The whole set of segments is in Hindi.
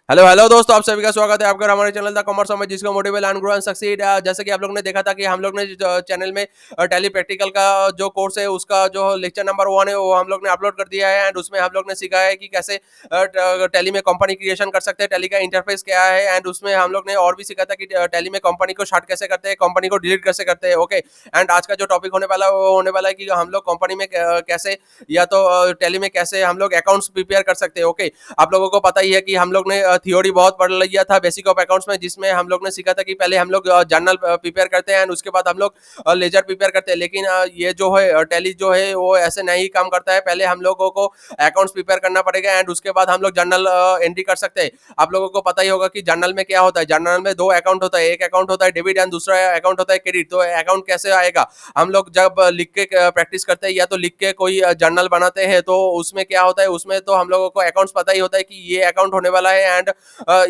हेलो हेलो दोस्तों, आप सभी का स्वागत है आपका हमारे चैनल द कॉमर्स में, जिसको motivate and grow and succeed. जैसे कि आप लोग ने देखा था कि हम लोग ने चैनल में टैली प्रैक्टिकल का जो कोर्स है उसका जो लेक्चर नंबर 1 है वो हम लोग ने अपलोड कर दिया है। एंड उसमें हम लोग ने सीखा है कि कैसे टैली में कंपनी क्रिएशन कर सकते हैं, टैली का इंटरफेस क्या है। एंड उसमें हम लोग ने और भी सीखा था कि टैली में कंपनी को स्टार्ट कैसे करते हैं, कंपनी को डिलीट कैसे करते हैं। ओके, एंड आज का जो टॉपिक होने वाला है वो होने वाला है कि हम लोग कंपनी में कैसे या तो टैली में कैसे हम लोग अकाउंट्स प्रिपेयर कर सकते हैं। ओके, आप लोगों को पता ही है कि हम लोग ने थ्योरी बहुत पढ़ लिया था बेसिक ऑफ अकाउंट्स में, जिसमें हम लोग ने सीखा था कि पहले हम लोग जर्नल प्रिपेयर करते हैं एंड उसके बाद हम लोग लेजर प्रिपेयर करते हैं। लेकिन ये जो है टैली जो है वो ऐसे नहीं काम करता है। पहले हम लोगों को अकाउंट्स प्रिपेयर करना पड़ेगा एंड उसके बाद हम लोग जर्नल एंट्री कर सकते हैं। आप लोगों को पता ही होगा कि जर्नल में क्या होता है। जर्नल में 2 अकाउंट होता है, एक अकाउंट होता है डेबिट एंड दूसरा अकाउंट होता है क्रेडिट। तो अकाउंट कैसे आएगा, हम लोग जब लिख के प्रैक्टिस करते हैं या तो लिख के कोई जर्नल बनाते हैं तो उसमें क्या होता है, उसमें तो हम लोगों को अकाउंट्स पता ही होता है कि ये अकाउंट होने वाला है एंड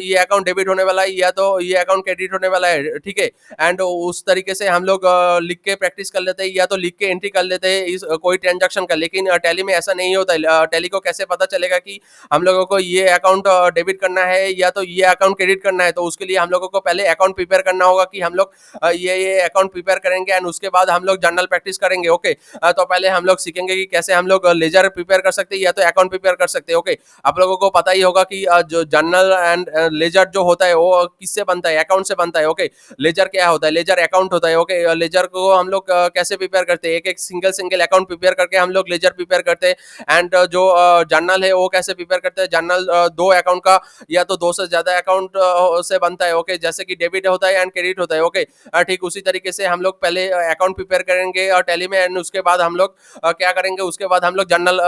ये अकाउंट डेबिट होने वाला है या तो ये अकाउंट क्रेडिट होने वाला है। ठीक है, एंड उस तरीके से हम लोग लिख के प्रैक्टिस कर लेते हैं या तो लिख के एंट्री कर लेते हैं इस कोई ट्रांजैक्शन का। लेकिन टैली में ऐसा नहीं होता है। टैली को कैसे पता चलेगा कि हम लोगों को ये अकाउंट डेबिट करना है या तो ये अकाउंट क्रेडिट करना है। तो उसके लिए हम लोगों को पहले अकाउंट प्रिपेयर करना होगा कि हम लोग ये अकाउंट प्रिपेयर करेंगे एंड उसके बाद हम लोग जर्नल प्रैक्टिस करेंगे। ओके, तो पहले हम लोग सीखेंगे कि कैसे हम लोग लेजर प्रिपेयर कर सकते हैं या तो अकाउंट प्रिपेयर कर सकते हैं। ओके, आप लोगों को पता ही होगा कि जो जर्नल एंड लेजर जो होता है वो किससे बनता है, अकाउंट से बनता है। ओके, लेजर क्या होता है, लेजर अकाउंट होता है। ओके, लेजर को हम लोग कैसे प्रिपेयर करते हैं, एक एक सिंगल सिंगल अकाउंट प्रिपेयर करके हम लोग लेजर प्रिपेयर करते हैं। एंड जो जर्नल है वो कैसे प्रिपेयर करते हैं, जर्नल 2 अकाउंट का या तो 2 से ज्यादा अकाउंट से बनता है। ओके, जैसे कि डेबिट होता है एंड क्रेडिट होता है। ओके, ठीक उसी तरीके से हम लोग पहले अकाउंट प्रिपेयर करेंगे और टैली में एंड उसके बाद हम लोग क्या करेंगे, उसके बाद हम लोग जर्नल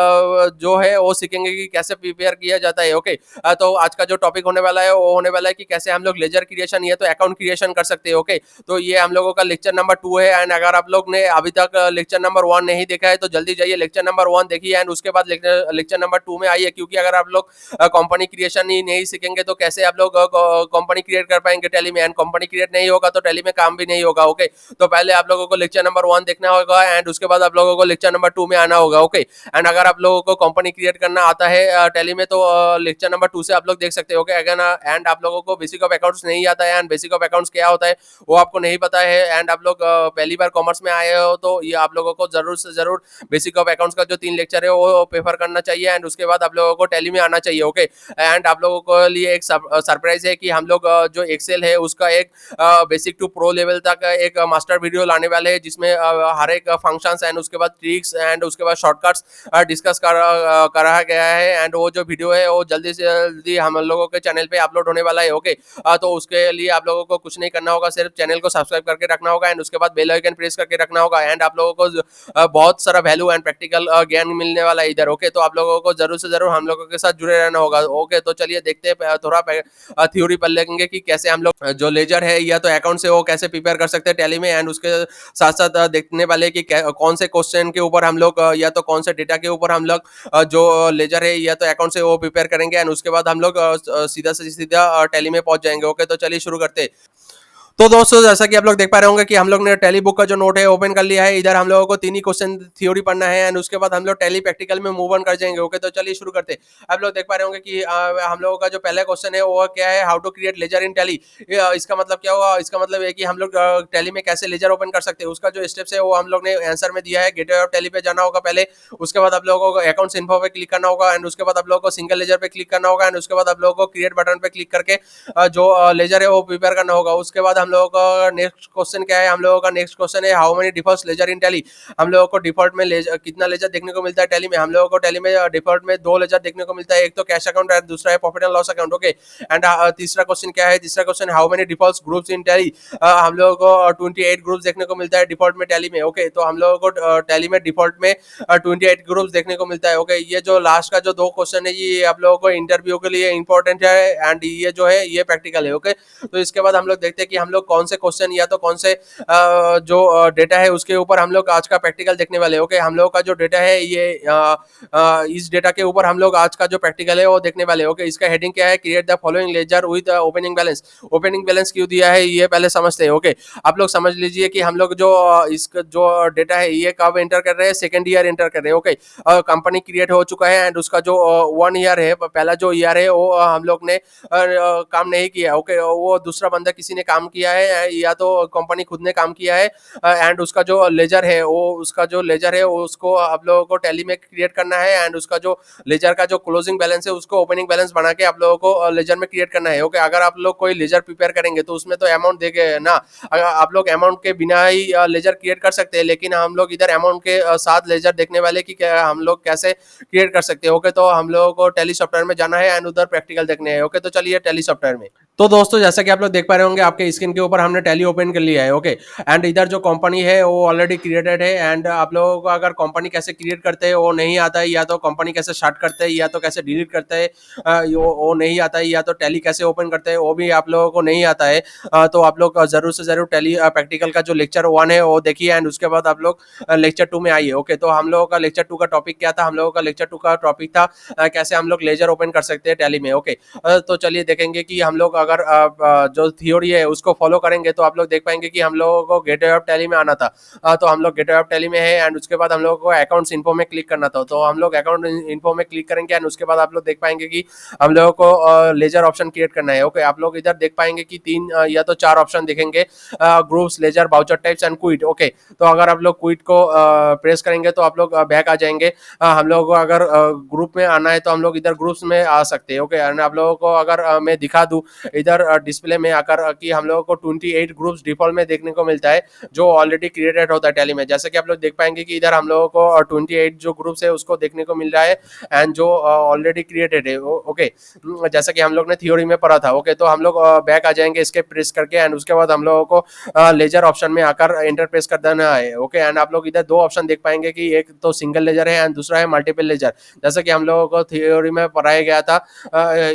जो है वो सीखेंगे कि कैसे प्रिपेयर किया जाता है। ओके, तो आज का जो टॉपिक होने वाला है वो होने वाला है कि कैसे हम लोग लेजर क्रिएशन या तो अकाउंट क्रिएशन कर सकते हैं। ओके, तो ये हम लोगों का लेक्चर नंबर 2 है। एंड अगर आप लोग ने अभी तक लेक्चर नंबर 1 नहीं देखा है तो जल्दी जाइए लेक्चर नंबर 1 देखिए एंड उसके बाद लेक्चर नंबर 2 में आइए। क्योंकि अगर आप लोग कंपनी क्रिएशन ही नहीं सीखेंगे तो कैसे आप लोग कंपनी क्रिएट कर पाएंगे टैली में, एंड कंपनी क्रिएट नहीं होगा तो टैली में काम भी नहीं होगा। ओके, तो पहले आप लोगों को लेक्चर नंबर 1 देखना होगा एंड उसके बाद आप लोगों को लेक्चर नंबर 2 में आना होगा। ओके, एंड अगर आप लोगों को कंपनी क्रिएट करना आता है टैली में तो लेक्चर नंबर 2 से आप लोग देख सकते हो। अगर एंड आप लोगों को बेसिक ऑफ अकाउंट्स नहीं आता है एंड बेसिक ऑफ अकाउंट्स क्या होता है वो आपको नहीं पता है एंड आप लोग पहली बार कॉमर्स में आए हो तो ये आप लोगों को जरूर से जरूर बेसिक ऑफ अकाउंट्स का जो 3 लेक्चर है वो प्रेफर करना चाहिए एंड उसके बाद आप लोगों को टैली में आना चाहिए। ओके, एंड आप लोगों को लिए एक सरप्राइज है कि हम लोग जो एक्सेल है उसका एक बेसिक टू प्रो लेवल तक एक मास्टर वीडियो लाने वाले हैं, जिसमें हर एक फंक्शंस एंड उसके बाद ट्रिक्स एंड उसके बाद शॉर्टकट्स डिस्कस करा गया है। एंड वो जो वीडियो है वो जल्दी से जल्दी हम लोगों के चैनल पे अपलोड होने वाला है। ओके, तो उसके लिए आप लोगों को कुछ नहीं करना होगा, सिर्फ चैनल को सब्सक्राइब करके रखना होगा एंड उसके बाद बेल आइकन प्रेस करके रखना होगा। एंड आप लोगों को बहुत सारा वैल्यू एंड प्रैक्टिकल ज्ञान मिलने वाला है इधर। ओके, तो आप लोगों को जरूर से जरूर हम लोगों के साथ जुड़े रहना होगा। ओके, तो चलिए देखते हैं थोड़ा थ्योरी पढ़ लेंगे कि कैसे हम लोग जो लेजर है या तो अकाउंट से वो कैसे प्रिपेयर कर सकते हैं टैली में। एंड उसके साथ साथ देखने वाले कि कौन से क्वेश्चन के ऊपर हम लोग या तो कौन से डेटा के ऊपर हम लोग जो लेजर है या तो अकाउंट से वो प्रिपेयर करेंगे एंड उसके बाद हम लोग सीधा से सीधा टैली में पहुंच जाएंगे। ओके, तो चलिए शुरू करते हैं। तो दोस्तों, जैसा कि आप लोग देख पा रहे होंगे कि हम लोग ने टैली बुक का जो नोट है ओपन कर लिया है। इधर हम लोगों को 3 ही क्वेश्चन थ्योरी पढ़ना है एंड उसके बाद हम लोग टैली प्रैक्टिकल में मूव ऑन कर जाएंगे। ओके, तो चलिए शुरू करते हैं। आप लोग देख पा रहे होंगे कि हम लोगों का जो पहला क्वेश्चन है वो क्या है, how to create ledger in Tally. इसका मतलब क्या हुआ, इसका मतलब है कि हम लोग टैली में कैसे लेजर ओपन कर सकते हैं। उसका जो स्टेप्स है वो हम लोग ने आंसर में दिया है। गेटवे ऑफ टैली पे जाना होगा पहले, उसके बाद आप लोगों को अकाउंट्स इन्फो पे क्लिक करना होगा एंड उसके बाद आप लोगों को सिंगल लेजर पे क्लिक करना होगा एंड उसके बाद आप लोगों को क्रिएट बटन पे क्लिक करके जो लेजर है वो प्रिपेयर करना होगा। उसके बाद हम लोगों को नेक्स्ट क्वेश्चन क्या है, हम लोगों का नेक्स्ट क्वेश्चन है how many default ledger in Tally. हम लोगों को डिफॉल्ट में कितना लेजर देखने को मिलता है टैली में। हम लोगों को टैली में डिफॉल्ट में 2 लेजर देखने को मिलता है, एक तो कैश अकाउंट और दूसरा है profit and loss account. Okay, and तीसरा क्वेश्चन क्या है, तीसरा question how many default groups in Tally. हम लोगों को 28 ग्रुप्स देखने को मिलता है डिफॉल्ट में टैली में। ओके, तो हम लोगों को टैली में डिफॉल्ट में 28 ग्रुप्स देखने को मिलता है। ओके, ये जो लास्ट का जो 2 क्वेश्चन है ये आप लोगों को इंटरव्यू के लिए इंपॉर्टेंट है एंड ये जो है ये प्रैक्टिकल है। ओके, तो इसके बाद हम लोग देखते हैं कि हम लोग कौन से क्वेश्चन या तो कौन से जो डेटा है उसके ऊपर हम लोग आज का प्रैक्टिकल देखने वाले हैं। ओके, हम लोगों का जो डेटा है ये इस डेटा के ऊपर हम लोग आज का जो प्रैक्टिकल है वो देखने वाले हैं। ओके, इसका हेडिंग क्या है, create the following ledger with opening balance. Opening balance क्यों दिया है ये पहले समझते हैं। ओके, आप लोग समझ लीजिए कि हम लोग जो इसका जो डेटा है ये कब एंटर कर रहे हैं, सेकेंड ईयर एंटर कर रहे हैं। ओके, कंपनी क्रिएट हो चुका है एंड उसका जो 1 ईयर है, पहला जो ईयर है वो हम लोग ने काम नहीं किया। ओके, वो दूसरा बंदा किसी ने काम किया है या तो कंपनी खुद ने काम किया है एंड उसका जो लेजर है वो उसका जो लेजर है उसको आप लोगों को टैली में क्रिएट करना है एंड उसका जो लेजर का जो क्लोजिंग बैलेंस है उसको ओपनिंग बैलेंस बना के आप लोगों को लेजर में क्रिएट करना है। ओके, अगर आप लोग कोई लेजर प्रिपेयर करेंगे तो उसमें तो अमाउंट देंगे ना, अगर आप लोग अमाउंट के बिना ही लेजर क्रिएट कर सकते हैं, लेकिन हम लोग इधर अमाउंट के साथ लेजर देखने वाले कि हम लोग कैसे क्रिएट कर सकते हैं। ओके, तो हम लोगों को टैली सॉफ्टवेयर में जाना है एंड उधर प्रैक्टिकल देखने हैं। ओके, तो चलिए टैली सॉफ्टवेयर में। तो दोस्तों जैसा कि आप लोग देख पा रहे होंगे आपके स्क्रीन के ऊपर हमने टैली ओपन कर लिया है। ओके, एंड इधर जो कंपनी है वो ऑलरेडी क्रिएटेड है एंड आप लोगों को अगर कंपनी कैसे क्रिएट करते हैं वो नहीं आता है, या तो कंपनी कैसे स्टार्ट करते हैं या तो कैसे डिलीट करते हैं वो नहीं आता है, या तो टैली कैसे ओपन करते हैं वो भी आप लोगों को नहीं आता है। तो आप लोग जरूर से जरूर टैली प्रैक्टिकल का जो लेक्चर 1 है वो देखिए एंड उसके बाद आप लोग लेक्चर 2 में आइए। ओके, तो हम लोगों का लेक्चर 2 का टॉपिक क्या था, हम लोगों का लेक्चर 2 का टॉपिक था कैसे हम लोग लेजर ओपन कर सकते हैं टैली में। ओके, तो चलिए देखेंगे कि हम लोग अगर जो थ्योरी है उसको फॉलो करेंगे तो आप लोग देख पाएंगे कि हम लोगों को गेटवे ऑफ टैली में आना था। तो हम लोग गेटवे ऑफ टैली में है एंड उसके बाद हम लोगों को अकाउंट्स इन्फो में क्लिक करना था, तो हम लोग अकाउंट इन्फो में क्लिक करेंगे एंड उसके बाद आप लोग देख पाएंगे कि हम लोगों को लेजर ऑप्शन क्रिएट करना है। ओके, आप लोग इधर देख पाएंगे कि 3 या तो 4 ऑप्शन दिखेंगे, groups, ledger, voucher types and quit. Okay, तो अगर आप लोग क्विट को प्रेस करेंगे तो आप लोग बैक आ जाएंगे। हम लोगों को अगर ग्रुप में आना है तो हम लोग इधर ग्रुप्स में आ सकते हैं। ओके, एंड आप लोगों को अगर मैं दिखा दूं इधर डिस्प्ले में आकर कि हम लोगों को 28 ग्रुप्स डिफॉल्ट में देखने को मिलता है जो ऑलरेडी क्रिएटेड होता है टैली में। जैसे कि आप लोग देख पाएंगे कि इधर हम लोगों को 28 जो ग्रुप्स है उसको देखने को मिल रहा है एंड जो ऑलरेडी क्रिएटेड है। ओके, जैसा कि हम लोग ने थ्योरी में पढ़ा था। ओके, तो हम लोग बैक आ जाएंगे इसके प्रेस करके एंड उसके बाद हम लोगों को लेजर ऑप्शन में आकर एंटर प्रेस कर देना है। ओके, एंड आप लोग इधर 2 ऑप्शन देख पाएंगे कि एक तो सिंगल लेजर है एंड दूसरा है मल्टीपल लेजर। जैसा कि हम लोगों को थ्योरी में पढ़ाया गया था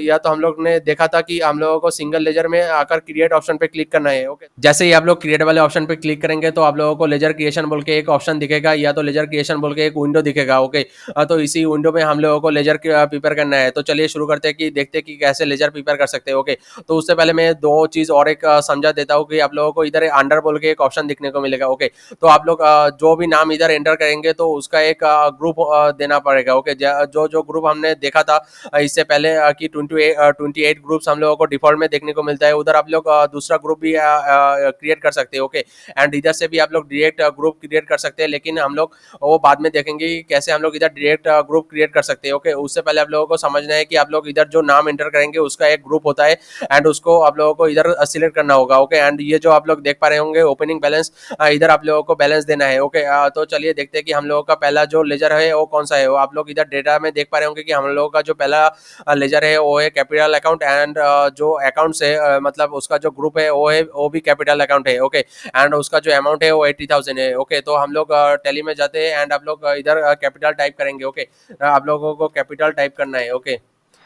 या तो हम लोग ने देखा था कि हम लोगों को सिंगल लेजर में आकर क्रिएट ऑप्शन पे क्लिक करना है। ओके, जैसे ही आप लोग क्रिएट वाले ऑप्शन पे क्लिक करेंगे तो आप लोगों को लेजर क्रिएशन बोल के एक ऑप्शन दिखेगा या तो लेजर क्रिएशन बोल के एक विंडो दिखेगा। ओके, तो इसी विंडो में हम लोगों को लेजर प्रिपेयर करना है। तो चलिए शुरू करते हैं कि देखते हैं कि कैसे लेजर प्रिपेयर कर सकते हैं। ओके, तो उससे पहले मैं 2 चीज और एक समझा देता हूँ कि आप लोगों को इधर अंडर बोल के एक ऑप्शन दिखने को मिलेगा। ओके, तो आप लोग जो भी नाम इधर एंटर करेंगे तो उसका एक ग्रुप देना पड़ेगा। ओके, जो जो ग्रुप हमने देखा था इससे पहले कि 28 ग्रुप्स हम लोगों को डिफॉल्ट में देखने को मिलता है, उधर आप लोग दूसरा ग्रुप भी क्रिएट कर सकते हैं। ओके, एंड इधर से भी आप लोग डायरेक्ट ग्रुप क्रिएट कर सकते हैं, लेकिन हम लोग वो बाद में देखेंगे कि कैसे हम लोग इधर डायरेक्ट ग्रुप क्रिएट कर सकते हैं। ओके, उससे पहले आप लोगों को समझना है कि आप लोग इधर जो नाम एंटर करेंगे उसका एक ग्रुप होता है एंड उसको आप लोगों को इधर सिलेक्ट करना होगा। ओके, एंड ये जो आप लोग देख पा रहे होंगे ओपनिंग बैलेंस, इधर आप लोगों को बैलेंस देना है। ओके, तो चलिए देखते हैं कि हम लोगों का पहला जो लेजर है वो कौन सा है। वो आप लोग इधर डेटा में देख पा रहे होंगे कि हम लोगों का जो पहला लेजर है वो है कैपिटल अकाउंट एंड जो अकाउंट्स है मतलब उसका जो ग्रुप है वो भी कैपिटल अकाउंट है। ओके, एंड उसका जो अमाउंट है वो 80,000 है। ओके, तो हम लोग टैली में जाते हैं एंड आप लोग इधर कैपिटल टाइप करेंगे। ओके, आप लोगों को कैपिटल टाइप करना है। ओके,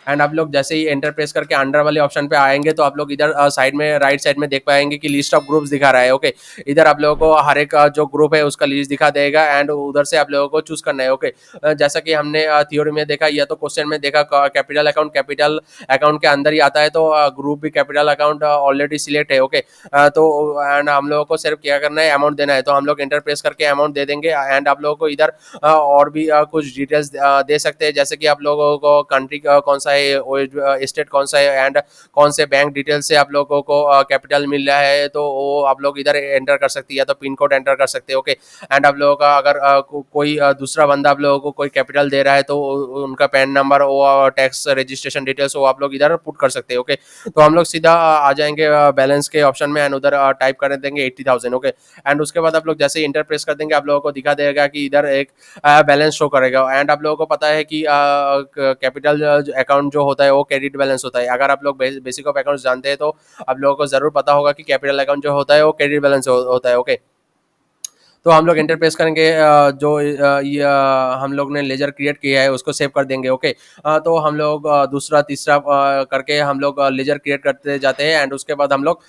एंड आप लोग जैसे ही एंटर प्रेस करके अंडर वाले ऑप्शन पे आएंगे तो आप लोग इधर साइड में राइट साइड में देख पाएंगे कि लिस्ट ऑफ ग्रुप्स दिखा रहा है। ओके, इधर आप लोगों को हर एक जो ग्रुप है उसका लिस्ट दिखा देगा एंड उधर से आप लोगों को चूज करना है। ओके, जैसा कि हमने थ्योरी में देखा या तो क्वेश्चन में देखा कैपिटल अकाउंट के अंदर ही आता है, तो ग्रुप भी कैपिटल अकाउंट ऑलरेडी सिलेक्ट है। ओके, तो एंड हम लोगों को सिर्फ क्या करना है, अमाउंट देना है, तो हम लोग एंटर प्रेस करके अमाउंट दे देंगे एंड आप लोगों को इधर और भी कुछ डिटेल्स दे सकते हैं, जैसे कि आप लोगों को कंट्री कौन सा है, स्टेट कौन सा है एंड कौन से बैंक डिटेल से आप लोगों को कैपिटल मिल रहा है, तो वो आप लोग इधर एंटर कर सकते हैं या तो पिन कोड एंटर कर सकते हैं। ओके, एंड आप लोगों का अगर कोई दूसरा बंदा आप लोगों को कोई कैपिटल दे रहा है तो उनका पैन नंबर वो टैक्स रजिस्ट्रेशन डिटेल्स वो आप लोग इधर पुट कर सकते हैं। ओके, तो हम लोग सीधा आ जाएंगे बैलेंस के ऑप्शन में एंड उधर टाइप कर देंगे 80,000। ओके, एंड उसके बाद आप लोग जैसे इंटर प्रेस कर देंगे आप लोगों को दिखा देगा कि इधर एक बैलेंस शो करेगा एंड आप लोगों को पता है कि कैपिटल अकाउंट जो होता है वो क्रेडिट बैलेंस होता है। अगर आप लोग बेसिक ऑफ अकाउंट्स जानते हैं तो आप लोगों को जरूर पता होगा कि कैपिटल अकाउंट जो होता है वो क्रेडिट बैलेंस होता है। ओके, तो हम लोग एंटर प्रेस करेंगे, जो ये हम लोग ने लेजर क्रिएट किया है उसको सेव कर देंगे। ओके, तो हम लोग दूसरा तीसरा करके हम लोग लेजर क्रिएट करते जाते हैं, एंड उसके बाद हम लोग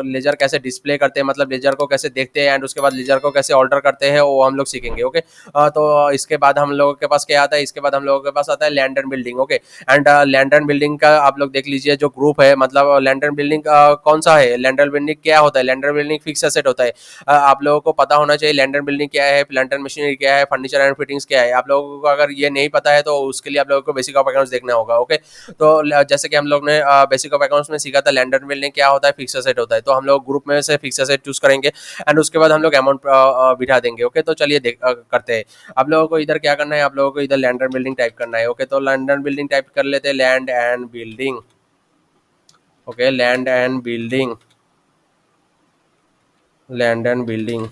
लेजर कैसे डिस्प्ले करते हैं, मतलब लेजर को कैसे देखते हैं, एंड उसके बाद लेजर को कैसे ऑल्टर करते हैं वो हम लोग सीखेंगे। ओके, तो इसके बाद हम लोगों के पास क्या आता है, इसके बाद हम लोगों के पास आता है लैंडर्न बिल्डिंग। ओके, एंड लैंडर्न बिल्डिंग का आप लोग देख लीजिए जो ग्रुप है, मतलब लैंडर्न बिल्डिंग कौन सा है, लैंडर्न बिल्डिंग क्या होता है, लैंडर्न बिल्डिंग फिक्स एसेट होता है। आप लोगों को पता होना चाहिए लैंडर्न बिल्डिंग क्या है, प्लांटर मशीनरी क्या है, फर्नीचर एंड फिटिंग्स क्या है। आप लोगों को अगर ये नहीं पता है तो उसके लिए आप लोगों को बेसिक ऑफ अकाउंट्स देखना होगा। ओके, तो जैसे कि हम लोग ने बेसिक ऑफ अकाउंट्स में सीखा था लैंडर्न बिल्डिंग क्या होता है, फिक्स एसेट होता है। तो हम लोग ग्रुप में से फिक्स एसेट चूज करेंगे, एंड उसके बाद हम लोग अमाउंट बिठा देंगे। ओके, तो चलिए करते हैं। आप लोगों को इधर क्या करना है, आप लोगों को इधर लैंडर्न बिल्डिंग टाइप करना है। ओके, तो लैंडर्न बिल्डिंग टाइप कर लेते हैं, land and building. Okay, land and building, land and building.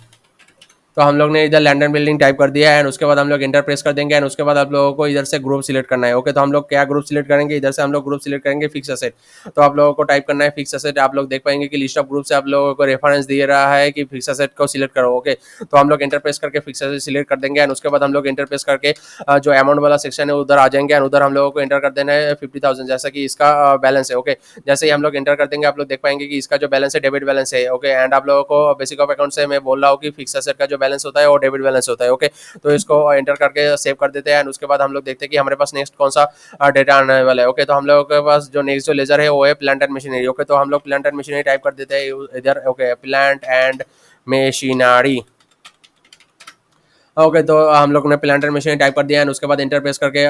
तो हम लोग ने इधर लैंडर्न बिल्डिंग टाइप कर दिया है, एंड उसके बाद हम लोग इंटर प्रेस कर देंगे, एंड उसके बाद आप लोगों को इधर से ग्रुप सिलेक्ट करना है। ओके, तो हम लोग क्या ग्रुप सिलेक्ट करेंगे, इधर से हम लोग ग्रुप सिलेक्ट करेंगे फिक्स एसेट। तो आप लोगों को टाइप करना है फिक्स एसेट। आप लोग देख पाएंगे कि लिस्ट ऑफ ग्रुप से आप लोगों को रेफरेंस दे रहा है कि फिक्स एसेट को सिलेक्ट करो। ओके, तो हम लोग इंटर प्रेस करके फिक्स एसेट सिलेक्ट कर देंगे, एंड उसके बाद हम लोग इंटर प्रेस करके जो अमाउंट वाला सेक्शन है उधर आ जाएंगे, एंड उधर हम लोगों को इंटर कर देना है 50,000, जैसा कि इसका बैलेंस है। ओके, जैसे ही हम लोग इंटर कर देंगे आप लोग देख पाएंगे कि इसका जो बैलेंस है डेबिट बैलेंस है। ओके, एंड आप लोगों को बेसिक ऑफ अकाउंट से मैं बोल रहा हूँ कि फिक्स एसेट का जो बैलेंस होता है वो डेबिट बैलेंस होता है। ओके, तो इसको एंटर करके सेव कर देते हैं, एंड उसके बाद हम लोग देखते हैं कि हमारे पास नेक्स्ट कौन सा डेटा आने वाला है। ओके, तो हम लोगों के पास जो नेक्स्ट जो लेजर है वो है प्लांट एंड मशीनरी। ओके, तो हम लोग प्लांट एंड मशीनरी टाइप कर देते हैं इधर। Okay, plant and machinery. Okay, तो हम लोग ने प्लांटर मशीनरी टाइप कर दिया, एंड उसके बाद इंटर प्रेस करके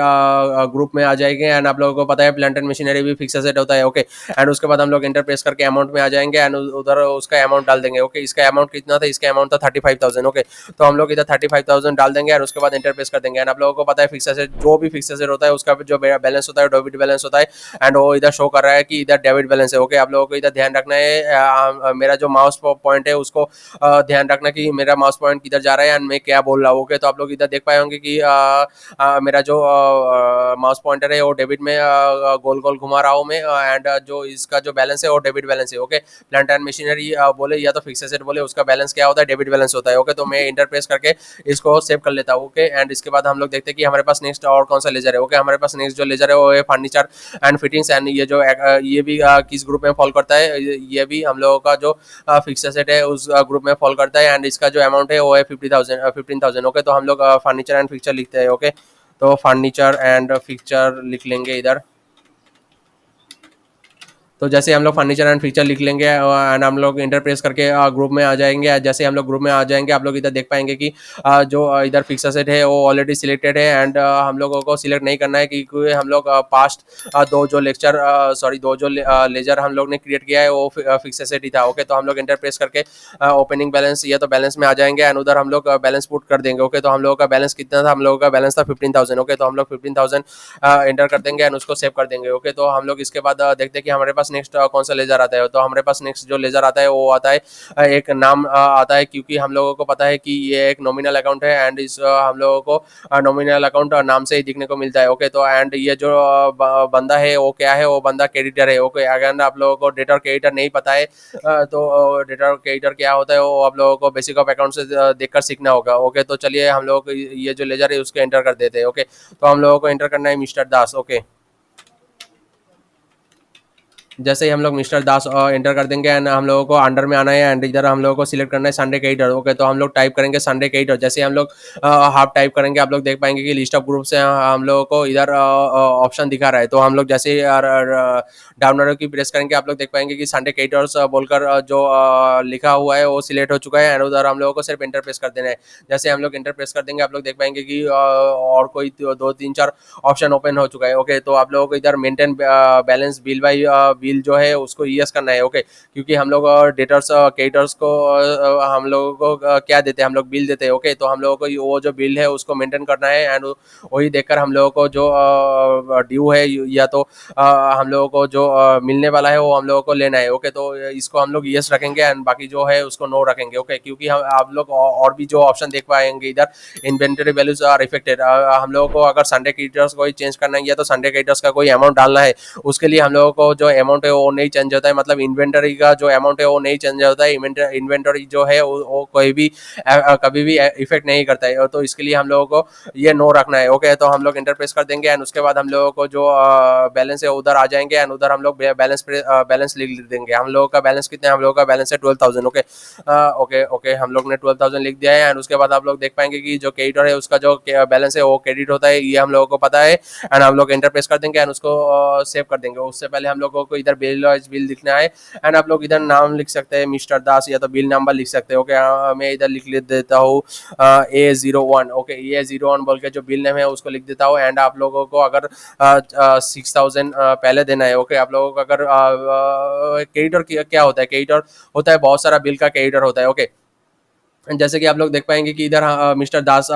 ग्रुप में आ जाएंगे, एंड आप लोगों को पता है प्लांटर मशीनरी भी फिक्स एसेट होता है। ओके, एंड उसके बाद हम लोग इंटर प्रेस करके अमाउंट में आ जाएंगे, एंड उधर उसका अमाउंट डाल देंगे। ओके, इसका अमाउंट कितना था, इसका अमाउंट था 35,000। ओके, तो हम लोग इधर 35,000 डाल देंगे, एंड उसके बाद इंटर प्रेस कर देंगे, एंड आप लोगों को पता है फिक्स एसेट जो भी फिक्स एसेट होता है उसका जो बैलेंस होता है डेबिट बैलेंस होता है, एंड वो इधर शो कर रहा है कि इधर डेबिट बैलेंस है। ओके, आप लोगों को इधर ध्यान रखना है, मेरा जो माउस पॉइंट है उसको ध्यान रखना कि मेरा माउस पॉइंट किधर जा रहा है एंड मैं क्या बोल रहा हूँ। ओके, तो आप लोग इधर देख पाए होंगे कि मेरा जो माउस पॉइंटर है वो डेबिट में गोल गोल घुमा रहा हूँ मैं, एंड जो इसका जो बैलेंस है वो डेबिट बैलेंस है। ओके, प्लांट एंड मशीनरी बोले या तो फिक्स एसेट बोले, उसका बैलेंस क्या होता है, डेबिट बैलेंस होता है। ओके, तो मैं इंटर प्रेस करके इसको सेव कर लेता हूँ। ओके, एंड इसके बाद हम लोग देखते हैं कि हमारे पास नेक्स्ट और कौन सा लेजर है। ओके, हमारे पास नेक्स्ट जो लेजर है वो है फर्नीचर एंड फिटिंग्स, एंड ये जो ये भी किस ग्रुप में फॉल करता है, ये भी हम लोगों का जो फिक्स एसेट है उस ग्रुप में फॉल करता है, एंड इसका जो अमाउंट है वो है 15,000। ओके, तो हम लोग फर्नीचर एंड फिक्चर लिखते हैं। ओके, तो फर्नीचर एंड फिक्चर लिख लेंगे इधर। तो जैसे हम लोग फर्नीचर एंड फीचर लिख लेंगे, एंड हम लोग इंटर प्रेस करके ग्रुप में आ जाएंगे। जैसे हम लोग ग्रुप में आ जाएंगे आप लोग इधर देख पाएंगे कि जो इधर फिक्स एसेट है वो ऑलरेडी सिलेक्टेड है, एंड हम लोगों को सिलेक्ट नहीं करना है क्योंकि हम लोग पास्ट दो जो लेक्चर सॉरी दो जो लेजर हम लोग ने क्रिएट किया है वो फिक्स एसेट ही था। ओके, तो हम लोग इंटर प्रेस करके ओपनिंग बैलेंस या तो बैलेंस में आ जाएंगे, एंड उधर हम लोग बैलेंस पुट कर देंगे। ओके, तो हम लोगों का बैलेंस कितना था, हम लोगों का बैलेंस था 15,000। ओके, तो हम लोग 15,000 एंटर कर देंगे एंड उसको सेव कर देंगे। ओके, तो हम लोग इसके बाद देखते हैं कि हमारे पास नेक्स्ट कौन सा लेजर आता है। तो हमारे पास नेक्स्ट जो लेजर आता है वो आता है एक नाम आता है, क्योंकि हम लोगों को पता है कि ये एक नॉमिनल अकाउंट है, एंड इस हम लोगों को नॉमिनल अकाउंट नाम से ही दिखने को मिलता है। ओके, तो एंड ये जो बंदा है वो क्या है, वो बंदा क्रेडिटर है। ओके, अगर आप लोगों को डेटर क्रेडिटर नहीं पता है तो डेटर क्रेडिटर क्या होता है वो आप लोगों को बेसिक ऑफ अकाउंट से देखकर सीखना होगा। ओके, तो चलिए हम लोग ये जो लेजर है उसको एंटर कर देते हैं। ओके, तो हम लोगों को एंटर करना है मिस्टर दास। ओके, जैसे ही हम लोग मिस्टर दास एंटर कर देंगे, एंड हम लोगों को अंडर में आना है, एंड इधर हम लोगों को सिलेक्ट करना है संडे क्रेडिटर। ओके, तो हम लोग टाइप करेंगे संडे क्रेडिटर। जैसे हम लोग हाफ टाइप करेंगे आप लोग देख पाएंगे कि लिस्ट ऑफ ग्रुप से हम लोगों को इधर ऑप्शन दिखा रहा है। तो हम लोग जैसे डाउन एरो की प्रेस करेंगे आप लोग देख पाएंगे कि संडे क्रेडिटर्स बोलकर जो लिखा हुआ है वो सिलेक्ट हो चुका है, एंड उधर हम लोगों को सिर्फ इंटर प्रेस कर देना है। जैसे हम लोग इंटर प्रेस कर देंगे आप लोग देख पाएंगे कि और कोई दो तीन चार ऑप्शन ओपन हो चुका है। ओके, तो आप लोगों को इधर maintain balance bill by bill जो है उसको यस करना है। ओके, क्योंकि हम लोग डेटर्स क्रेडिटर्स को हम लोगों को क्या देते हैं, हम लोग बिल देते हैं। ओके, तो हम लोगों को वो जो बिल है उसको मेंटेन करना है, एंड वही देखकर हम लोगों को जो ड्यू है या तो हम लोगों को जो मिलने वाला है वो हम लोगों को लेना है। ओके, तो इसको हम लोग यस रखेंगे, एंड बाकी जो है उसको नो रखेंगे। ओके, क्योंकि हम आप लोग और भी जो ऑप्शन देख पाएंगे इधर इन्वेंटरी वैल्यूज आर इफेक्टेड। हम लोगों को अगर संडे क्रेडिटर्स को चेंज करना है या तो संडे क्रेडिटर्स का कोई अमाउंट डालना है, उसके लिए हम लोगों को जो अमाउंट अमाउंट है वो नहीं चेंज होता है, मतलब इन्वेंटरी का जो अमाउंट है वो नहीं चेंज होता है, इन्वेंटरी जो है वो कोई भी कभी भी इफेक्ट नहीं करता है। तो इसके लिए हम लोगों को ये नो रखना है। ओके, तो हम लोग इंटर प्रेस कर देंगे एंड उसके बाद हम लोगों को जो बैलेंस है उधर आ जाएंगे एंड उधर हम लोग बैलेंस लिख देंगे। हम लोगों का बैलेंस कितना है, हम लोगों का बैलेंस है 12,000। ओके ओके ओके, हम लोग ने 12,000 लिख दिया है एंड उसके बाद आप लोग देख पाएंगे कि जो क्रेडिटर है उसका जो बैलेंस है वो क्रेडिट होता है, ये हम लोगों को पता है एंड हम लोग इंटर प्रेस कर देंगे एंड उसको सेव कर देंगे। उससे पहले हम लोगों को इधर बिल लिखना है एंड आप लोग इधर नाम लिख सकते हैं मिस्टर दास, या तो बिल नंबर लिख सकते हैं। ओके, मैं इधर लिख देता हूँ A01। ओके, A01 बोल के जो बिल नेम है उसको लिख देता हूँ एंड आप लोगों को अगर 6,000 पहले देना है। ओके, आप लोगों को अगर क्रेडिटर क्या होता है, क्रेडिटर होता है बहुत सारा बिल का क्रेडिटर होता है। ओके, जैसे कि आप लोग देख पाएंगे कि इधर मिस्टर दास,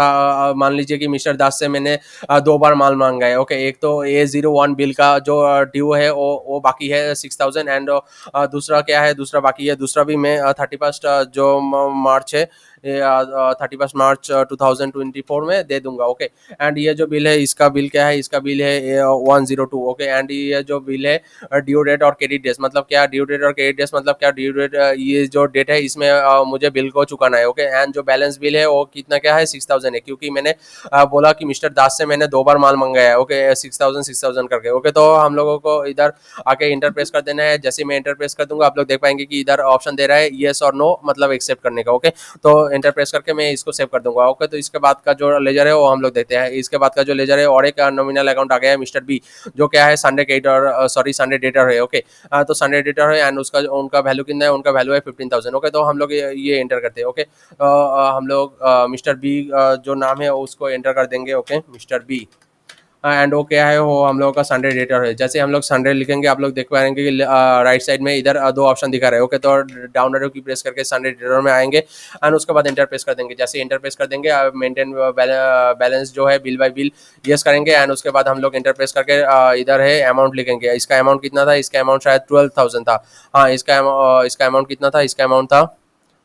मान लीजिए कि मिस्टर दास से मैंने 2 बार माल मांगा है। ओके, एक तो A01 बिल का जो ड्यू है वो बाकी है 6,000 एंड दूसरा क्या है, दूसरा बाकी है, दूसरा भी मैं 31 जो मार्च है, 31 मार्च 2024 में दे दूंगा। ओके, एंड ये जो बिल है इसका बिल क्या है, इसका बिल है 102। ओके, एंड ये जो बिल है ड्यू डेट और क्रेडिट डेट, मतलब क्या ड्यू डेट और क्रेडिट डेट, मतलब क्या ड्यू डेट, ये जो डेट है इसमें मुझे बिल को चुकाना है। ओके, एंड जो बैलेंस बिल है वो कितना क्या है 6,000 है, क्योंकि मैंने बोला कि मिस्टर दास से मैंने 2 बार माल मंगाया है। ओके, 6,000 करके। ओके, तो हम लोगों को इधर आके इंटर प्रेस कर देना है। जैसे मैं इंटर प्रेस कर दूंगा आप लोग देख पाएंगे कि इधर ऑप्शन दे रहा है येस और नो, मतलब एक्सेप्ट करने का। ओके, तो एंटर प्रेस करके मैं इसको सेव कर दूंगा। ओके, तो इसके बाद का जो लेजर है वो हम लोग देखते हैं। इसके बाद का जो लेजर है और एक नॉमिनल अकाउंट आ गया है मिस्टर बी, जो क्या है Sunday creditor, sorry Sunday debtor है। ओके, तो संडे डेटर है एंड उसका उनका वैल्यू कितना है, उनका वैल्यू है 15,000। ओके, तो हम लोग ये एंटर करते हैं। ओके, हम लोग मिस्टर बी जो नाम है उसको एंटर कर देंगे। ओके, मिस्टर बी एंड वो क्या है, वो हम लोगों का संडे डेटर है। जैसे हम लोग संडे लिखेंगे आप लोग देख पाएंगे कि राइट साइड में इधर 2 ऑप्शन दिखा रहे हैं। ओके, तो डाउन एरो की प्रेस करके संडे डेटर में आएंगे एंड उसके बाद इंटर प्रेस कर देंगे। जैसे इंटर प्रेस कर देंगे मेंटेन बैलेंस जो है बिल बाय बिल यस करेंगे एंड उसके बाद हम लोग इंटर प्रेस करके इधर है अमाउंट लिखेंगे। इसका अमाउंट कितना था, इसका अमाउंट शायद 12,000 था। हाँ, इसका अमाउंट कितना था, इसका अमाउंट था,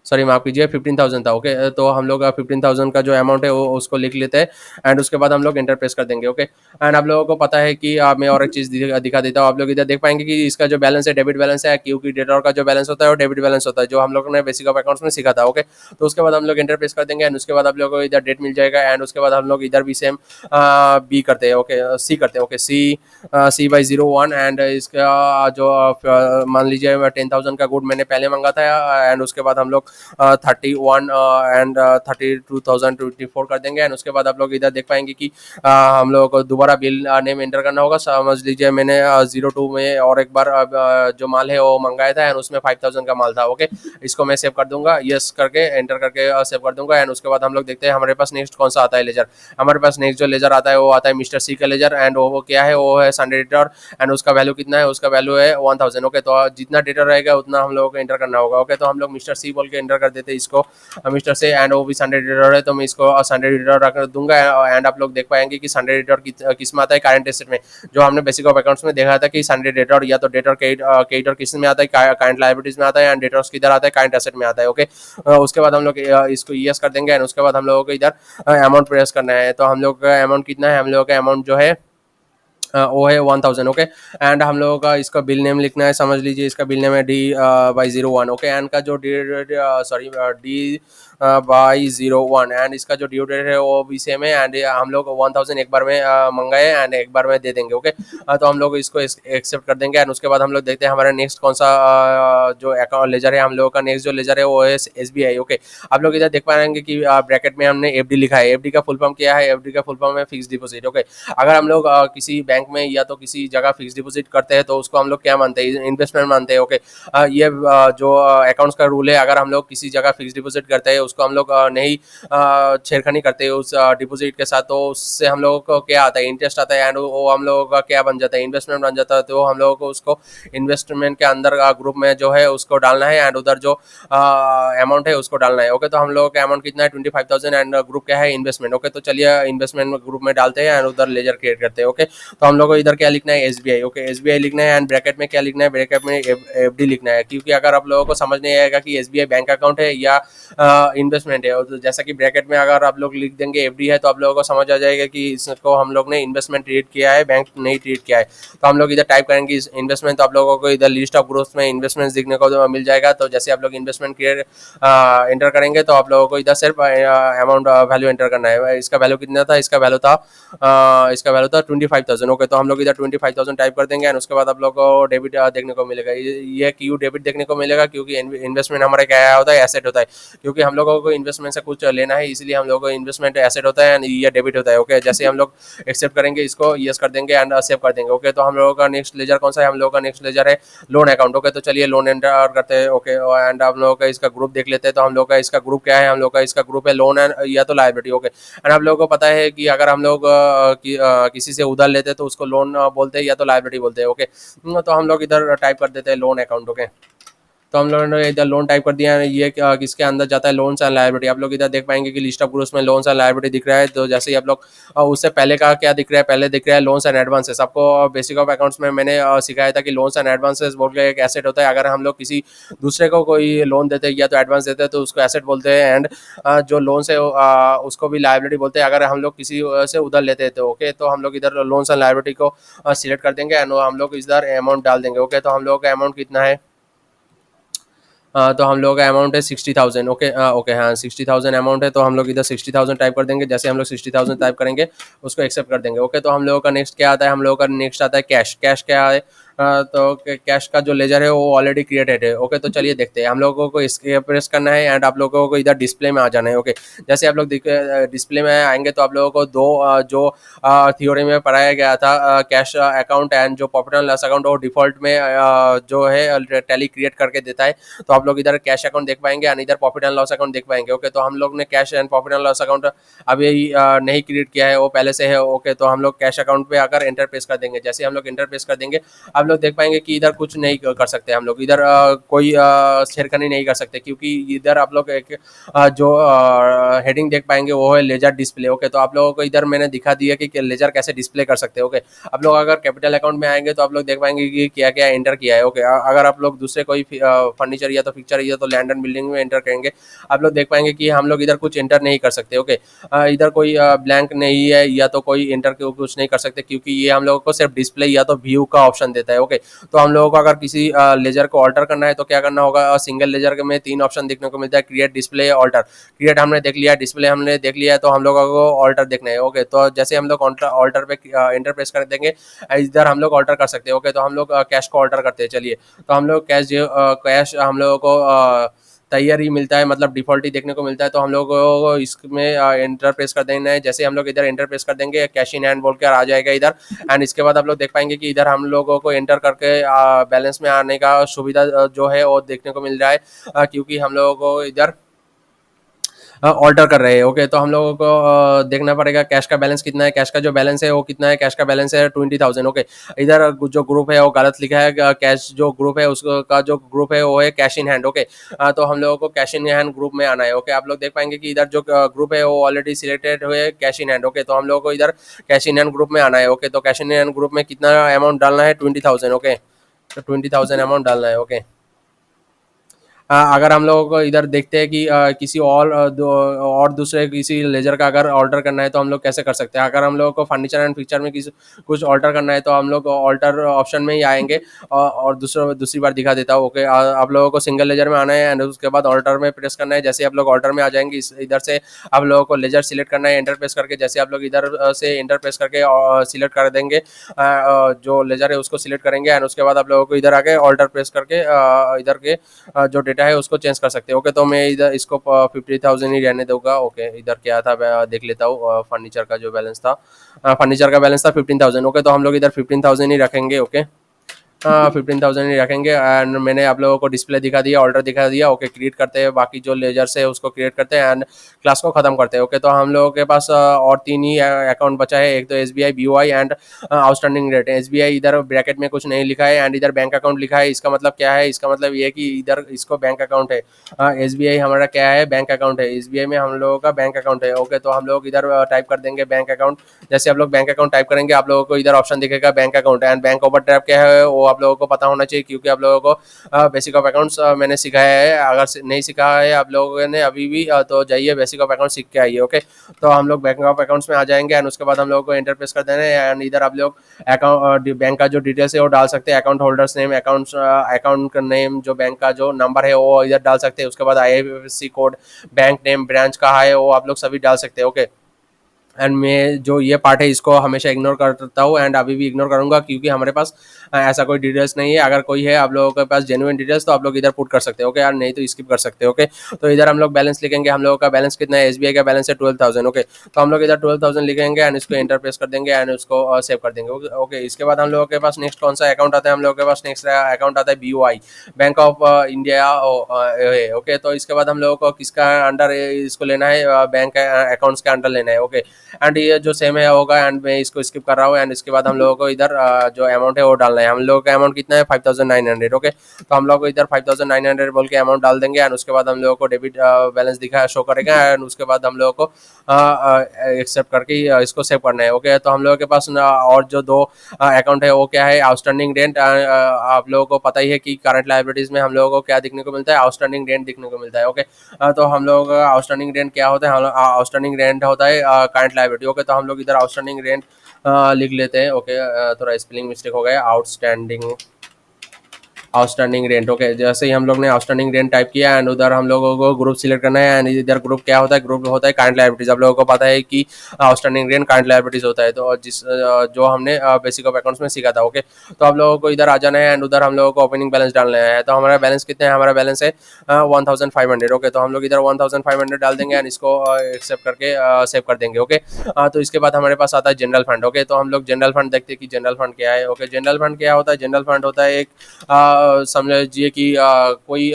सॉरी माफ कीजिए 15,000 था। ओके, तो हम लोग 15,000 का जो अमाउंट है वो उसको लिख लेते हैं एंड उसके बाद हम लोग इंटर प्रेस कर देंगे। ओके, एंड आप लोगों को पता है कि मैं और एक चीज़ दिखा देता हूँ। आप लोग इधर देख पाएंगे कि इसका जो बैलेंस है डेबिट बैलेंस है, क्योंकि डेटर का जो बैलेंस होता है वो डेबिट बैलेंस होता है, जो हम लोग ने बेसिक ऑफ अकाउंट्स में सीखा था। ओके, तो उसके बाद हम लोग इंटर प्रेस कर देंगे एंड उसके बाद आप लोगों को इधर डेट मिल जाएगा एंड उसके बाद हम लोग इधर भी सेम बी करते हैं। ओके, सी करते हैं। ओके, C/01 एंड इसका जो मान लीजिए 10,000 का गुड मैंने पहले मंगा था एंड उसके बाद हम लोग 31 एंड 32,024 कर देंगे एंड उसके बाद आप लोग इधर देख पाएंगे कि हम लोगों को दोबारा बिल नेम एंटर करना होगा। समझ लीजिए मैंने 02 में और एक बार जो माल है वो मंगाया था एंड उसमें 5,000 का माल था। ओके, इसको मैं सेव कर दूंगा, यस करके एंटर करके सेव कर दूंगा एंड उसके बाद हम लोग देखते हैं हमारे पास नेक्स्ट कौन सा आता है लेजर। हमारे पास नेक्स्ट जो लेजर आता है वो आता है मिस्टर सी का लेजर एंड वो क्या है, वो है संडे डेटर एंड उसका वैल्यू कितना है, उसका वैल्यू है 1,000। ओके, तो जितना डेटर रहेगा उतना हम लोगों को एंटर करना होगा। ओके, तो हम लोग मिस्टर सी बोल के एंटर कर देते हैं इसको मिस्टर से एंड वो भी संडे डेटर है तो मैं इसको संडे डेटर रख दूंगा एंड आप लोग देख पाएंगे कि संडे डेटर किस में आता है, करंट एसेट में। जो हमने बेसिक ऑफ अकाउंट्स में देखा था कि संडे डेटर या तो डेटर क्रेडिटर किस में आता है, करंट लायबिलिटीज में आता है एंड डेटर्स किधर आता है, करंट एसेट में आता है। ओके, उसके बाद हम लोग इसको यस कर देंगे एंड उसके बाद हम लोगों को इधर अमाउंट प्रेस करना है। तो हम लोग का अमाउंट कितना है, हम लोगों का अमाउंट जो है वो है 1,000। ओके, एंड हम लोगों का इसका बिल नेम लिखना है। समझ लीजिए इसका बिल नेम है D/01। ओके, एंड का जो D/01 एंड इसका जो ड्यू डेट है वो भी सेम है एंड हम लोग 1,000 एक बार में मंगाए एंड एक बार में दे देंगे। ओके, तो हम लोग इसको एक्सेप्ट कर देंगे एंड उसके बाद हम लोग देखते हैं हमारा नेक्स्ट कौन सा जो अकाउंट लेजर है। हम लोगों का नेक्स्ट जो लेजर है वो है SBI। ओके, आप लोग इधर देख पाएंगे कि ब्रैकेट में हमने FD लिखा है। FD का फुल फॉर्म क्या है, FD का फुल फॉर्म है फिक्स डिपॉजिट। ओके, अगर हम लोग किसी बैंक में या तो किसी जगह फिक्स डिपॉजिट करते हैं तो उसको हम लोग क्या मानते हैं, इन्वेस्टमेंट मानते हैं। ओके, ये जो अकाउंट्स का रूल है, अगर हम लोग किसी जगह फिक्स डिपॉजिट करते हैं उसको हम लोग नहीं छेड़खानी करते हैं उस डिपॉजिट के साथ, तो उससे हम लोगों को क्या आता है, इंटरेस्ट आता है एंड वो हम लोगों का क्या बन जाता है, इन्वेस्टमेंट बन जाता है। तो हम लोगों को उसको इन्वेस्टमेंट के अंदर ग्रुप में जो है उसको डालना है एंड उधर जो अमाउंट है उसको डालना है। ओके, तो हम लोगों का अमाउंट कितना है 25,000 एंड ग्रुप क्या है इन्वेस्टमेंट। ओके, तो चलिए इन्वेस्टमेंट ग्रुप में डालते हैं एंड उधर लेजर क्रिएट करते हैं। ओके, तो हम लोग को इधर क्या लिखना है, SBI। ओके, SBI लिखना है एंड ब्रैकेट में क्या लिखना है, ब्रैकेट में FD लिखना है, क्योंकि अगर आप लोगों को समझ नहीं आएगा कि SBI बैंक अकाउंट है या इन्वेस्टमेंट है। तो जैसा कि ब्रैकेट में अगर आप लोग लिख देंगे एफडी है, तो आप लोगों को समझ आ जाएगा कि इसको हम लोग ने इन्वेस्टमेंट ट्रीट किया है, बैंक नहीं ट्रीट किया है। तो हम लोग इधर टाइप करेंगे इन्वेस्टमेंट, तो आप लोगों को इधर लिस्ट ऑफ ग्रुप्स में इन्वेस्टमेंट दिखने को मिल जाएगा। तो जैसे आप लोग इन्वेस्टमेंट क्रिएट एंटर करेंगे, तो आप लोगों को इधर सिर्फ अमाउंट वैल्यू एंटर करना है। इसका वैल्यू कितना था? इसका वैल्यू था 25,000। ओके, तो हम लोग इधर 25,000 टाइप कर देंगे एंड उसके बाद आप लोग को डेबिट देखने को मिलेगा। ये क्यू डेबिट देखने को मिलेगा, क्योंकि इन्वेस्टमेंट हमारा क्या होता है? एसेट होता है। क्योंकि हम लोगों को इन्वेस्टमेंट से कुछ लेना है, इसलिए हम लोगों को इन्वेस्टमेंट एसेट होता है एंड ये डेबिट होता है। ओके, जैसे हम लोग एक्सेप्ट करेंगे, इसको यस कर देंगे एंड सेव कर देंगे। ओके, तो हम लोगों का नेक्स्ट लेजर कौन सा है? हम लोगों का नेक्स्ट लेजर है लोन अकाउंट। ओके, तो चलिए लोन एंटर करते हैं। ओके, एंड हम लोगों का इसका ग्रुप देख लेते हैं। तो हम लोग का इसका ग्रुप क्या है? हम लोग का इसका ग्रुप है लोन एंड या तो लायबिलिटी। ओके, एंड आप लोगों को पता है कि अगर हम लोग किसी से उधार लेते हैं तो उसको लोन बोलते हैं या तो लायबिलिटी बोलते हैं। ओके, तो हम लोग इधर टाइप कर देते हैं लोन अकाउंट। ओके, तो हम लोगों ने इधर लोन टाइप कर दिया है। ये किसके अंदर जाता है? Loans and liability. आप लोग इधर देख पाएंगे कि लिस्ट ऑफ ग्रुप्स में लोन्स एंड लायबिलिटी दिख रहा है। तो जैसे ही आप लोग उससे पहले का क्या दिख रहा है? पहले दिख रहा है लोन्स एंड एडवांसेस। आपको बेसिक ऑफ अकाउंट्स में मैंने सिखाया था कि लोन्स एंड एडवांसेस बोल के एक एसेट होता है। अगर हम लोग किसी दूसरे को कोई लोन देते हैं या तो एडवांस देते हैं तो उसको एसेट बोलते हैं, एंड जो लोन्स है उसको भी लायबिलिटी बोलते हैं अगर हम लोग किसी से उधर लेते हैं तो। ओके, तो हम लोग इधर लोन्स एंड लायबिलिटी को सिलेक्ट कर देंगे एंड हम लोग इधर अमाउंट डाल देंगे। ओके, तो हम लोगों का अमाउंट कितना है? तो हम लोगों का अमाउंट है 60,000। ओके, ओके, हाँ 60,000 अमाउंट है। तो हम लोग इधर 60,000 टाइप कर देंगे। जैसे हम लोग 60,000 टाइप करेंगे, उसको एक्सेप्ट कर देंगे। ओके, तो हम लोगों का नेक्स्ट क्या आता है? हम लोगों का नेक्स्ट आता है कैश। कैश क्या है? तो कैश का जो लेजर है वो ऑलरेडी क्रिएटेड है। ओके, तो चलिए देखते हैं। हम लोगों को इसके प्रेस करना है एंड आप लोगों को इधर डिस्प्ले में आ जाना है। ओके, जैसे आप लोग डिस्प्ले में आएंगे तो आप लोगों को दो जो थ्योरी में पढ़ाया गया था कैश अकाउंट एंड जो प्रॉफिट एंड लॉस अकाउंट, वो डिफॉल्ट में जो है टैली क्रिएट करके देता है। तो आप लोग इधर कैश अकाउंट देख पाएंगे एंड इधर प्रॉफिट एंड लॉस अकाउंट देख पाएंगे। ओके, तो हम लोग ने cash and profit and loss account अभी नहीं क्रिएट किया है, वो पहले से है। ओके, तो हम लोग कैश अकाउंट पे आकर एंटर प्रेस कर देंगे। जैसे हम लोग एंटर प्रेस कर देंगे, आप लोग देख पाएंगे कि इधर कुछ नहीं कर सकते। हम लोग इधर कोई छेड़खानी नहीं कर सकते, क्योंकि इधर आप लोग एक जो हेडिंग देख पाएंगे वो है लेजर डिस्प्ले। ओके, तो आप लोगों को इधर मैंने दिखा दिया कि लेजर कैसे डिस्प्ले कर सकते हैं। ओके, आप लोग अगर कैपिटल अकाउंट में आएंगे तो आप लोग देख पाएंगे कि क्या क्या एंटर किया है। ओके, अगर आप लोग दूसरे कोई फर्नीचर या तो पिक्चर या तो लैंड एंड बिल्डिंग में एंटर करेंगे, आप लोग देख पाएंगे कि हम लोग इधर कुछ एंटर नहीं कर सकते। ओके, इधर कोई ब्लैंक नहीं है या तो कोई एंटर कुछ नहीं कर सकते, क्योंकि ये हम लोगों को सिर्फ डिस्प्ले या तो व्यू का ऑप्शन देता है। ओके, तो हम लोगों को अगर किसी लेजर को ऑल्टर करना है तो क्या करना होगा? सिंगल लेजर में 3 ऑप्शन देखने को मिलता है, क्रिएट, डिस्प्ले, ऑल्टर। क्रिएट हमने देख लिया, डिस्प्ले हमने देख लिया है, तो हम लोगों को ऑल्टर देखना है। ओके, तो जैसे हम लोग ऑल्टर पे एंटर प्रेस कर देंगे, इधर हम लोग ऑल्टर कर सकते हैं। ओके, तो हम लोग कैश को ऑल्टर करते हैं। चलिए, तो हम लोग कैश हम लोगों को तैयार ही मिलता है, मतलब डिफॉल्ट ही देखने को मिलता है। तो हम लोगों को इसमें एंटर प्रेस कर देना है। जैसे हम लोग इधर एंटर प्रेस कर देंगे, कैश इन हैंड बोल कर आ जाएगा इधर। एंड इसके बाद आप लोग देख पाएंगे कि इधर हम लोगों को एंटर करके बैलेंस में आने का सुविधा जो है वो देखने को मिल रहा है, क्योंकि हम लोगों को इधर ऑल्टर कर रहे हैं। ओके, तो हम लोगों को देखना पड़ेगा कैश का बैलेंस कितना है। कैश का जो बैलेंस है वो कितना है? कैश का बैलेंस है 20,000। ओके, इधर जो ग्रुप है वो गलत लिखा है। कैश जो ग्रुप है उसका जो ग्रुप है वो है कैश इन हैंड। ओके, तो हम लोगों को कैश इन हैंड ग्रुप में आना है। ओके, आप लोग देख पाएंगे कि इधर जो ग्रुप है वो ऑलरेडी सिलेक्टेड हुए कैश इन हैंड। ओके, तो हम लोगों को इधर कैश इन हैंड ग्रुप में आना है। ओके, तो कैश इन हैंड ग्रुप में कितना अमाउंट डालना है? 20,000। ओके, तो 20,000 अमाउंट डालना है। ओके, अगर हम लोगों को इधर देखते हैं कि किसी और दूसरे किसी लेजर का अगर ऑल्टर करना है तो हम लोग कैसे कर सकते हैं? अगर हम लोगों को फर्नीचर एंड पिक्चर में किसी कुछ ऑल्टर करना है तो हम लोग ऑल्टर ऑप्शन में ही आएंगे, और दूसरी बार दिखा देता हूँ। ओके, आप लोगों को सिंगल लेजर में आना है एंड उसके बाद ऑल्टर में प्रेस करना है। जैसे आप लोग ऑल्टर में आ जाएंगे, इधर से आप लोगों को लेजर सिलेक्ट करना है एंटर प्रेस करके। जैसे आप लोग इधर से एंटर प्रेस करके सिलेक्ट कर देंगे, जो लेजर है उसको सिलेक्ट करेंगे एंड उसके बाद आप लोगों को इधर आके ऑल्टर प्रेस करके इधर के जो डेटा है उसको चेंज कर सकते हैं। ओके, तो मैं इधर इसको 50,000 ही रहने दूंगा। ओके, इधर क्या था मैं देख लेता हूँ। फर्नीचर का जो बैलेंस था, फर्नीचर का बैलेंस था 15,000। ओके, तो हम लोग इधर 15,000 ही रखेंगे। ओके, 15,000 ही रखेंगे एंड मैंने आप लोगों को डिस्प्ले दिखा दिया, ऑर्डर दिखा दिया। ओके, क्रिएट करते हैं, बाकी जो लेजर्स है उसको क्रिएट करते हैं एंड क्लास को खत्म करते हैं। ओके, तो हम लोगों के पास और 3 ही अकाउंट बचा है, एक तो SBI, BOI and outstanding rate. SBI इधर ब्रैकेट में कुछ नहीं लिखा है एंड इधर बैंक अकाउंट लिखा है। इसका मतलब क्या है? इसका मतलब ये है कि इधर इसको बैंक अकाउंट है। SBI हमारा क्या है? बैंक अकाउंट है। SBI में हम लोगों का बैंक अकाउंट है। ओके, तो हम लोग इधर टाइप कर देंगे बैंक अकाउंट। जैसे आप लोग बैंक अकाउंट टाइप करेंगे, आप लोगों को इधर ऑप्शन दिखेगा bank account and bank overdraft क्या है वो आप लोगों को पता होना चाहिए, क्योंकि आप लोगों को बेसिक ऑफ अकाउंट्स मैंने सिखाया है। अगर नहीं सिखा है आप लोगों ने अभी भी तो जाइए बेसिक ऑफ अकाउंट सीख के आइए। ओके, तो हम लोग बैंक ऑफ अकाउंट्स में आ जाएंगे एंड उसके बाद हम लोगों को इंटर प्रेस कर देना है एंड इधर आप लोग अकाउंट बैंक का जो डिटेल्स है वो डाल सकते हैं, अकाउंट होल्डर्स नेम, अकाउंट का नेम, जो बैंक का जो नंबर है वो इधर डाल सकते हैं। उसके बाद IFSC code, bank name, branch कहाँ है वो आप लोग सभी डाल सकते हैं। ओके, एंड मैं जो ये पार्ट है इसको हमेशा इग्नोर करता हूँ एंड अभी भी इग्नोर करूंगा, क्योंकि हमारे पास ऐसा कोई डिटेल्स नहीं है। अगर कोई है आप लोगों के पास जेन्युइन डिटेल्स तो आप लोग इधर पुट कर सकते हो। ओके यार, नहीं तो स्किप कर सकते हो। ओके, तो इधर हम लोग बैलेंस लिखेंगे। हम लोगों का बैलेंस कितना है? SBI का बैलेंस है 12,000। ओके, तो हम लोग इधर 12,000 लिखेंगे एंड इसको इंटर प्रेस कर देंगे एंड उसको सेव कर देंगे। ओके, इसके बाद हम लोगों के पास नेक्स्ट कौन सा अकाउंट आता है? हम लोगों के पास नेक्स्ट अकाउंट आता है BOI, bank of India. Okay, तो इसके बाद हम लोगों को किसका अंडर इसको लेना है? बैंक अकाउंट्स के अंडर लेना है। ओके, एंड ये जो सेम है होगा एंड मैं इसको स्किप कर रहा हूँ एंड इसके बाद हम लोगों को इधर जो अमाउंट है वो डालना है। हम लोगों का अमाउंट कितना है? 5,900। ओके, तो हम लोग को इधर 5,900 बोल के अमाउंट डाल देंगे एंड उसके बाद हम लोगों को डेबिट बैलेंस दिखा शो करेगा एंड उसके बाद हम लोगों को एक्सेप्ट करके इसको सेव करना है। ओके, तो हम लोगों के पास और जो दो अकाउंट है वो क्या है? Outstanding rent. आप लोगों को पता ही है कि करंट लायबिलिटीज में हम लोगों को क्या दिखने को मिलता है? आउटस्टैंडिंग रेंट दिखने को मिलता है। ओके, तो हम लोगों का आउटस्टैंडिंग रेंट क्या होता है? आउटस्टैंडिंग रेंट होता है करंट लायबिलिटी। ओके, तो हम लोग इधर आउटस्टैंडिंग रेंट लिख लेते हैं। ओके, थोड़ा स्पेलिंग मिस्टेक हो गया। Outstanding rent. ओके, जैसे ही हम लोग ने आउटस्टैंडिंग रेंट टाइप किया एंड उधर हम लोगों को ग्रुप सिलेक्ट करना है एंड इधर ग्रुप क्या होता है? ग्रुप होता है करंट लायबिलिटीज। आप लोगों को पता है कि आउटस्टैंडिंग रेंट करंट लायबिलिटीज होता है, तो जो हमने बेसिक ऑफ अकाउंट्स में सीखा था। ओके, तो आप लोगों को इधर आ जाना है एंड उधर हम लोगों को ओपनिंग बैलेंस डालना है। तो हमारा बैलेंस कितना है? हमारा बैलेंस है 1,500। ओके, तो हम लोग इधर 1,500 डाल देंगे एंड इसको एक्सेप्ट करके सेव कर देंगे। ओके, तो इसके बाद हमारे पास आता है जनरल फंड। ओके, तो हम लोग जनरल फंड देखते हैं कि जनरल फंड क्या है। ओके, जनरल फंड क्या होता है? जनरल फंड होता है एक समझ लीजिए कि कोई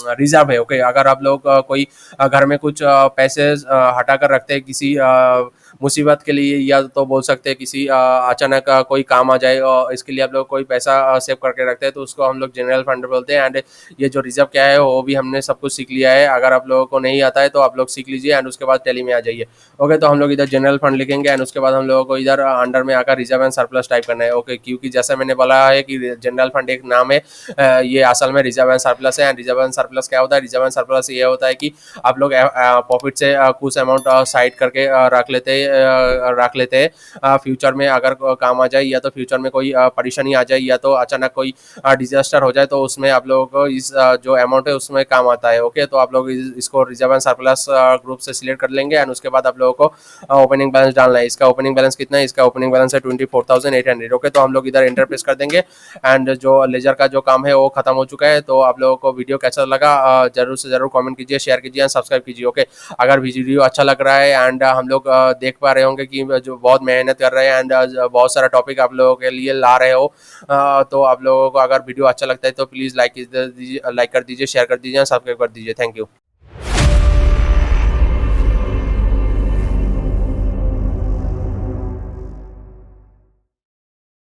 रिजर्व है। ओके, अगर आप लोग कोई घर में कुछ पैसे हटा कर रखते हैं किसी मुसीबत के लिए, या तो बोल सकते हैं किसी अचानक कोई काम आ जाए और इसके लिए आप लोग कोई पैसा सेव करके रखते हैं, तो उसको हम लोग जनरल फंड बोलते हैं। एंड ये जो रिजर्व क्या है वो भी हमने सब कुछ सीख लिया है। अगर आप लोगों को नहीं आता है तो आप लोग सीख लीजिए एंड उसके बाद टैली में आ जाइए। ओके, तो हम लोग इधर जनरल फंड लिखेंगे एंड उसके बाद हम लोगों को इधर अंडर में आकर रिजर्व एंड सरप्लस टाइप करना है। ओके, क्योंकि जैसा मैंने बोला है कि जनरल फंड एक नाम है, ये असल में रिजर्व एंड सरप्लस है। एंड रिजर्व एंड सरप्लस क्या होता है? रिजर्व एंड सरप्लस ये होता है कि आप लोग प्रॉफिट से कुछ अमाउंट साइड करके रख लेते हैं फ्यूचर में अगर काम आ जाए, या तो फ्यूचर में कोई परेशानी आ जाए, या तो अचानक कोई डिजास्टर हो जाए, तो उसमें आप लोगों को इस जो अमाउंट है उसमें काम आता है। ओके, तो आप लोग इसको रिजर्व एंड सरप्लस ग्रुप से सिलेक्ट कर लेंगे एंड उसके बाद आप लोगों को ओपनिंग बैलेंस डालना है। इसका ओपनिंग बैलेंस कितना है? इसका ओपनिंग बैलेंस है 24,800। ओके, तो हम लोग इधर एंटर प्रेस कर देंगे एंड जो लेजर का जो काम है वो खत्म हो चुका है। तो आप लोगों को वीडियो कैसा लगा जरूर से जरूर कमेंट कीजिए, शेयर कीजिए एंड सब्सक्राइब कीजिए। ओके, अगर वीडियो अच्छा लग रहा है एंड हम लोग देख पा रहे होंगे कि जो बहुत मेहनत कर रहे हैं एंड बहुत सारा टॉपिक आप लोगों के लिए ला रहे हो, तो आप लोगों को अगर वीडियो अच्छा लगता है तो प्लीज़ लाइक कर दीजिए, शेयर कर दीजिए, सब्सक्राइब कर दीजिए। Thank you.